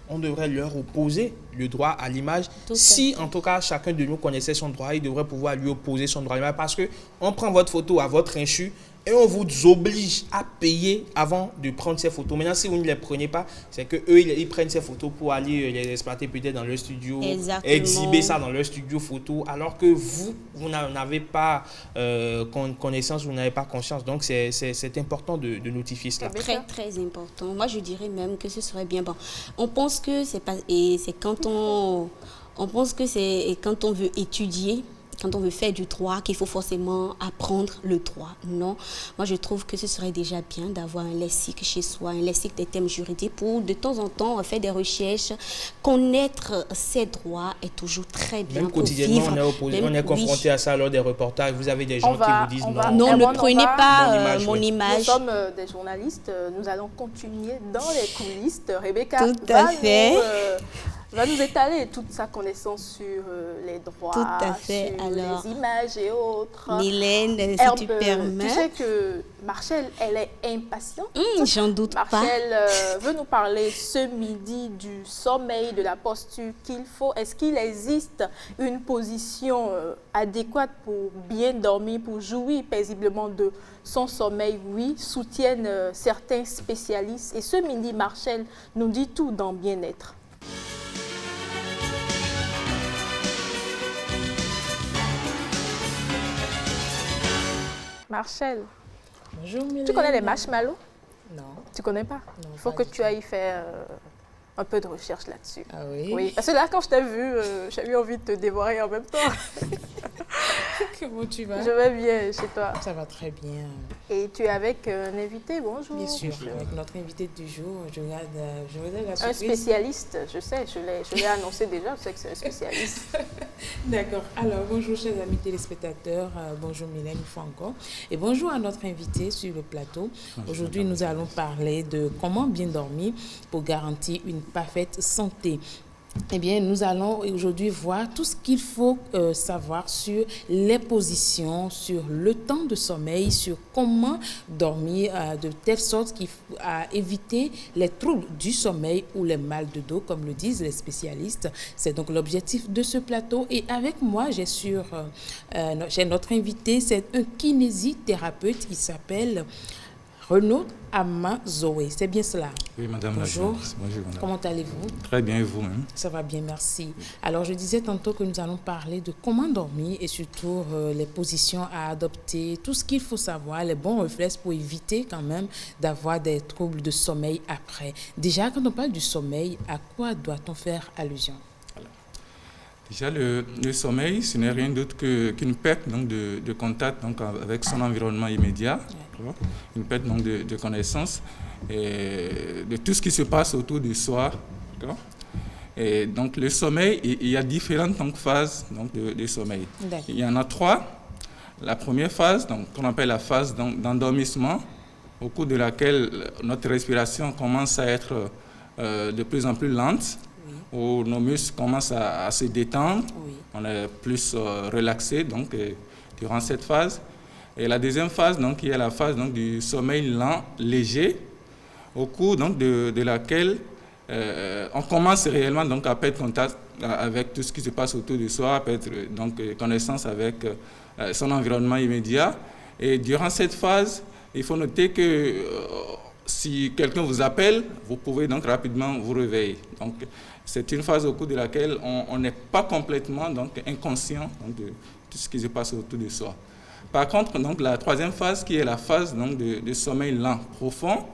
on devrait leur opposer le droit à l'image. Si, en tout cas, chacun de nous connaissait son droit, il devrait pouvoir lui opposer son droit à l'image parce qu'on prend votre photo à votre insu et on vous oblige à payer avant de prendre ces photos. Maintenant, si vous ne les prenez pas, c'est qu'eux, ils prennent ces photos pour aller les exploiter peut-être dans leur studio, exhiber ça dans leur studio photo, alors que vous n'en avez pas connaissance, vous n'avez pas conscience. Donc, c'est important de notifier cela. Très, très important. Moi, je dirais même que ce serait bien bon. On pense que c'est pas... Et c'est quand on pense que c'est quand on veut étudier, quand on veut faire du droit, qu'il faut forcément apprendre le droit. Non, moi je trouve que ce serait déjà bien d'avoir un lexique chez soi, un lexique des thèmes juridiques pour de temps en temps faire des recherches. Connaître ses droits est toujours très bien. Même quotidiennement, on est confronté à ça lors des reportages. Vous avez des gens qui vous disent non. Non, ne prenez pas mon image. Nous sommes des journalistes, nous allons continuer dans les coulisses. Rebecca va nous étaler toute sa connaissance sur les droits, sur alors, les images et autres. Mylène, si tu permets. Tu sais que Marchel, elle est impatiente. J'en doute pas. Marchel veut nous parler ce midi du sommeil, de la posture qu'il faut. Est-ce qu'il existe une position adéquate pour bien dormir, pour jouir paisiblement de son sommeil? Oui, soutiennent certains spécialistes. Et ce midi, Marchel nous dit tout dans bien-être. Marchel, bonjour Mylène. Tu connais les marshmallows? Non. Tu connais pas? Non. Il faut que tu ailles faire un peu de recherche là-dessus. Ah oui? Oui, parce que là, quand je t'ai vu, j'ai eu envie de te dévorer en même temps. Comment tu vas? Je vais bien, chez toi. Ça va très bien. Et tu es avec un invité, bonjour. Bien sûr, avec notre invité du jour, je regarde la surprise. Un spécialiste, je sais, je l'ai annoncé déjà, je sais que c'est un spécialiste. D'accord. Alors, bonjour chers amis téléspectateurs, bonjour Mylène une fois encore. Et bonjour à notre invité sur le plateau. Aujourd'hui, nous allons parler de comment bien dormir pour garantir une parfaite santé. Eh bien, nous allons aujourd'hui voir tout ce qu'il faut savoir sur les positions, sur le temps de sommeil, sur comment dormir de telle sorte à éviter les troubles du sommeil ou les mal de dos, comme le disent les spécialistes. C'est donc l'objectif de ce plateau. Et avec moi, j'ai notre invité, c'est un kinésithérapeute qui s'appelle Renaud Amazoé. C'est bien cela? Oui, madame. Bonjour. Bonjour, madame. Comment allez-vous? Très bien, et vous? Hein? Ça va bien, merci. Alors, je disais tantôt que nous allons parler de comment dormir et surtout les positions à adopter, tout ce qu'il faut savoir, les bons réflexes pour éviter quand même d'avoir des troubles de sommeil après. Déjà, quand on parle du sommeil, à quoi doit-on faire allusion? Déjà, le sommeil, ce n'est rien d'autre qu'une perte donc, de contact donc, avec son environnement immédiat, ouais. Une perte donc, de connaissance et de tout ce qui se passe autour de soi. Et donc, le sommeil, il y a différentes donc, phases donc, de sommeil. D'accord. Il y en a 3. La première phase, donc, qu'on appelle la phase d'endormissement, au cours de laquelle notre respiration commence à être de plus en plus lente, où nos muscles commencent à se détendre, oui. On est plus relaxé donc, durant cette phase. Et la deuxième phase, donc, qui est la phase donc, du sommeil lent, léger, au cours donc, de laquelle on commence réellement donc, à perdre contact avec tout ce qui se passe autour de soi, à perdre donc, connaissance avec son environnement immédiat. Et durant cette phase, il faut noter que si quelqu'un vous appelle, vous pouvez donc rapidement vous réveiller. Donc, c'est une phase au cours de laquelle on n'est pas complètement donc, inconscient donc, de tout ce qui se passe autour de soi. Par contre, donc, la troisième phase, qui est la phase donc, de sommeil lent profond,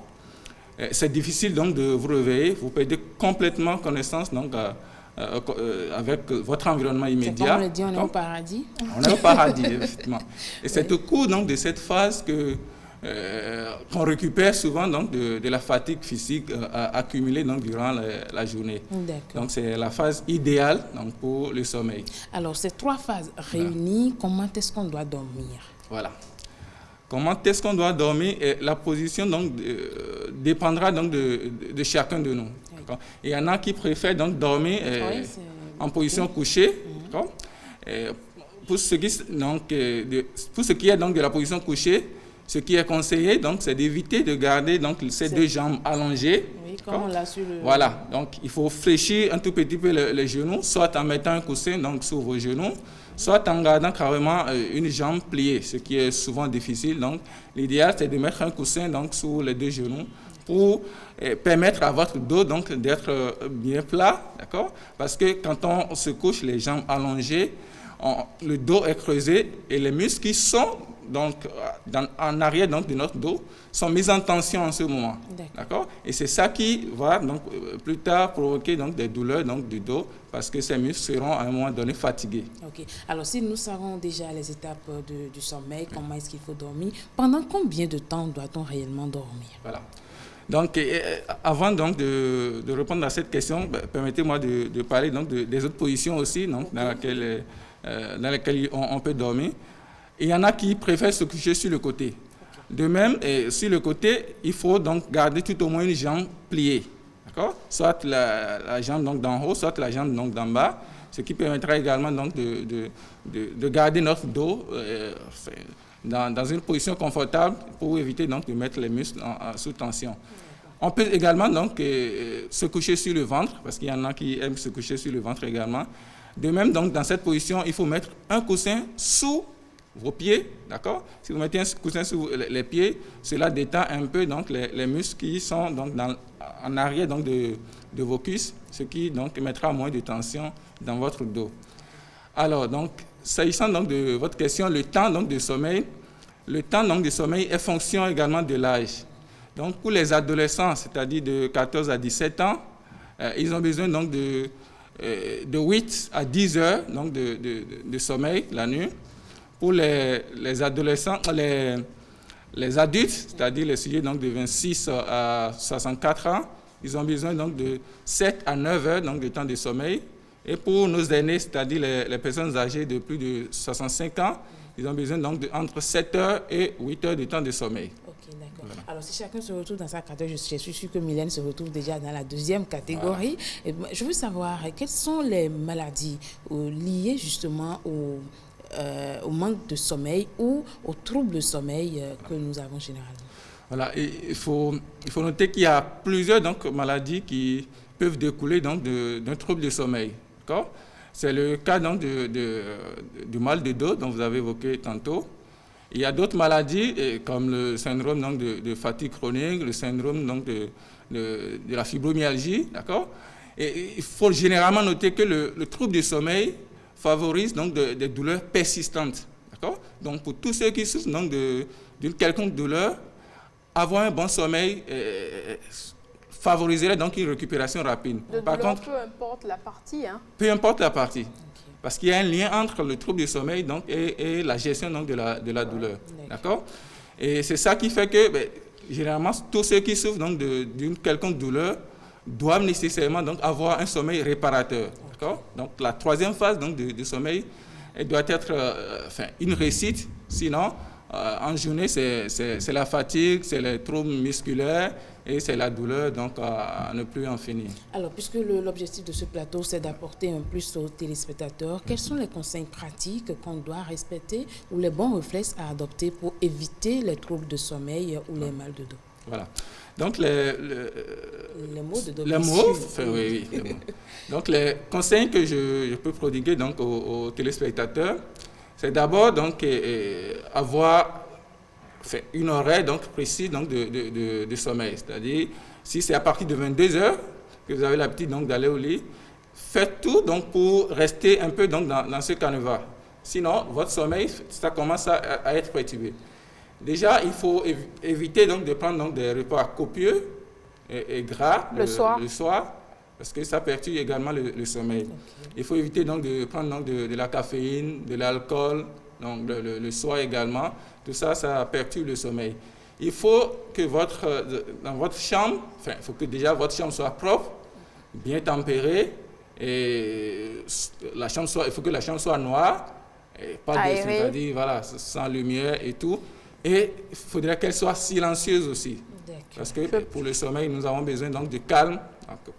c'est difficile donc, de vous réveiller. Vous perdez complètement connaissance donc, avec votre environnement immédiat. C'est comme on le dit, on est au paradis. On est au paradis, effectivement. Et c'est au cours donc, de cette phase qu'on récupère souvent donc, de la fatigue physique accumulée donc, durant la journée. Donc c'est la phase idéale donc, pour le sommeil. Alors ces 3 phases réunies, comment est-ce qu'on doit dormir? Voilà. Comment est-ce qu'on doit dormir? Et la position donc, dépendra donc, de chacun de nous. Oui. Il y en a qui préfèrent donc, dormir en position couchée. Pour ce qui est donc, de la position couchée, ce qui est conseillé, donc, c'est d'éviter de garder donc, ces 2 jambes allongées. Oui, comme on l'a sur le... Voilà, donc il faut fléchir un tout petit peu les genoux, soit en mettant un coussin donc, sur vos genoux, soit en gardant carrément une jambe pliée, ce qui est souvent difficile. Donc, l'idéal, c'est de mettre un coussin donc, sur les 2 genoux pour permettre à votre dos donc, d'être bien plat, d'accord? Parce que quand on se couche, les jambes allongées, le dos est creusé et les muscles qui sont donc, en arrière donc, de notre dos sont mis en tension en ce moment. D'accord? Et c'est ça qui va donc, plus tard provoquer donc, des douleurs donc, du dos parce que ces muscles seront à un moment donné fatigués. Ok. Alors, si nous savons déjà les étapes du sommeil, comment est-ce qu'il faut dormir, pendant combien de temps doit-on réellement dormir? Voilà. Donc, avant donc, de répondre à cette question, permettez-moi de parler donc, des autres positions aussi donc, dans lesquelles on peut dormir. Il y en a qui préfèrent se coucher sur le côté. De même, sur le côté, il faut donc garder tout au moins une jambe pliée. D'accord? Soit la jambe donc, d'en haut, soit la jambe donc, d'en bas, ce qui permettra également donc, de garder notre dos dans une position confortable pour éviter donc, de mettre les muscles sous tension. On peut également donc, se coucher sur le ventre, parce qu'il y en a qui aiment se coucher sur le ventre également. De même, donc, dans cette position, il faut mettre un coussin sous vos pieds, d'accord? Si vous mettez un coussin sous les pieds, cela détend un peu donc, les muscles qui sont donc, en arrière donc, de vos cuisses, ce qui donc, mettra moins de tension dans votre dos. Alors, donc, s'agissant donc, de votre question, le temps donc, de sommeil, le temps donc, de sommeil est fonction également de l'âge. Donc, pour les adolescents, c'est-à-dire de 14 à 17 ans, ils ont besoin donc, de 8 à 10 heures donc, de sommeil la nuit. Pour les adolescents, les adultes, c'est-à-dire les sujets donc, de 26 à 64 ans, ils ont besoin donc, de 7 à 9 heures donc, de temps de sommeil. Et pour nos aînés, c'est-à-dire les personnes âgées de plus de 65 ans, ils ont besoin donc entre 7 heures et 8 heures de temps de sommeil. Ok, d'accord. Voilà. Alors, si chacun se retrouve dans sa catégorie, je suis sûre que Mylène se retrouve déjà dans la deuxième catégorie. Voilà. Et je veux savoir, quelles sont les maladies liées justement au manque de sommeil ou aux troubles de sommeil que nous avons généralement? Voilà, et il faut noter qu'il y a plusieurs maladies qui peuvent découler d'un trouble de sommeil. D'accord? C'est le cas donc, du mal de dos dont vous avez évoqué tantôt. Il y a d'autres maladies comme le syndrome donc, de fatigue chronique, le syndrome donc, de la fibromyalgie. D'accord? Et il faut généralement noter que le trouble du sommeil favorise donc des douleurs persistantes. D'accord? Donc pour tous ceux qui souffrent donc d'une quelconque douleur, avoir un bon sommeil favoriserait donc une récupération rapide. Par contre, peu importe la partie. Hein? Peu importe la partie. Okay. Parce qu'il y a un lien entre le trouble du sommeil donc, et la gestion donc, de la douleur. D'accord? Et c'est ça qui fait que, généralement, tous ceux qui souffrent donc, d'une quelconque douleur doivent nécessairement donc, avoir un sommeil réparateur. D'accord? Donc, la troisième phase donc, du sommeil elle doit être une réussite. Sinon, en journée, c'est la fatigue, c'est les troubles musculaires et c'est la douleur, donc à ne plus en finir. Alors, puisque l'objectif de ce plateau, c'est d'apporter un plus aux téléspectateurs, quels sont les conseils pratiques qu'on doit respecter ou les bons réflexes à adopter pour éviter les troubles de sommeil ou les mal de dos? Voilà. Donc, les mots de dos. Les mots, oui, les mots. Donc, les conseils que je peux prodiguer donc, aux téléspectateurs, c'est d'abord donc avoir une horaire donc précise donc de sommeil. C'est-à-dire, si c'est à partir de 22 heures que vous avez l'habitude donc d'aller au lit, faites tout donc pour rester un peu donc dans ce canevas. Sinon, votre sommeil, ça commence à être perturbé. Déjà, il faut éviter donc de prendre donc des repas copieux et gras le soir, parce que ça perturbe également le sommeil. Okay. Il faut éviter donc de prendre donc de la caféine, de l'alcool, donc le soir également. Tout ça, ça perturbe le sommeil. Il faut que dans votre chambre, il faut que déjà votre chambre soit propre, bien tempérée, et il faut que la chambre soit noire, et pas c'est-à-dire voilà, sans lumière et tout. Et il faudrait qu'elle soit silencieuse aussi. Parce que pour le sommeil, nous avons besoin donc de calme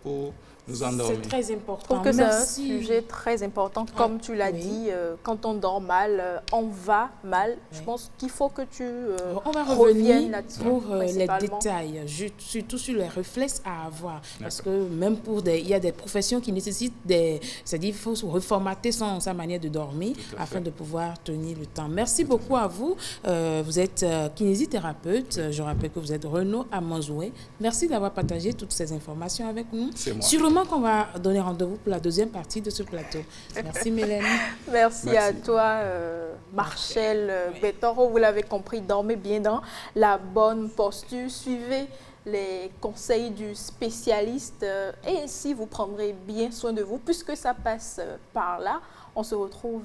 pour nous endormir. C'est très important. Je trouve que c'est un sujet très important. Comme tu l'as dit, quand on dort mal, on va mal. Je pense qu'il faut que tu on va revenir là-dessus. Pour les détails, surtout sur les réflexes à avoir. Parce que même il y a des professions qui nécessitent c'est-à-dire qu'il faut reformater sa manière de dormir afin de pouvoir tenir le temps. Merci beaucoup à vous. Vous êtes kinésithérapeute. Je rappelle que vous êtes Renaud Amanzoué. Merci d'avoir partagé toutes ces informations avec nous. C'est moi. Sûrement qu'on va donner rendez-vous pour la deuxième partie de ce plateau. Merci Mylène. Merci à toi Marcel Betoro. Vous l'avez compris, dormez bien dans la bonne posture. Suivez les conseils du spécialiste et ainsi vous prendrez bien soin de vous puisque ça passe par là. On se retrouve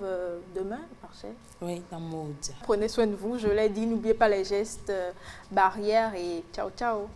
demain, Marcel. Oui, dans Mode. Prenez soin de vous, je l'ai dit, n'oubliez pas les gestes barrières et ciao, ciao.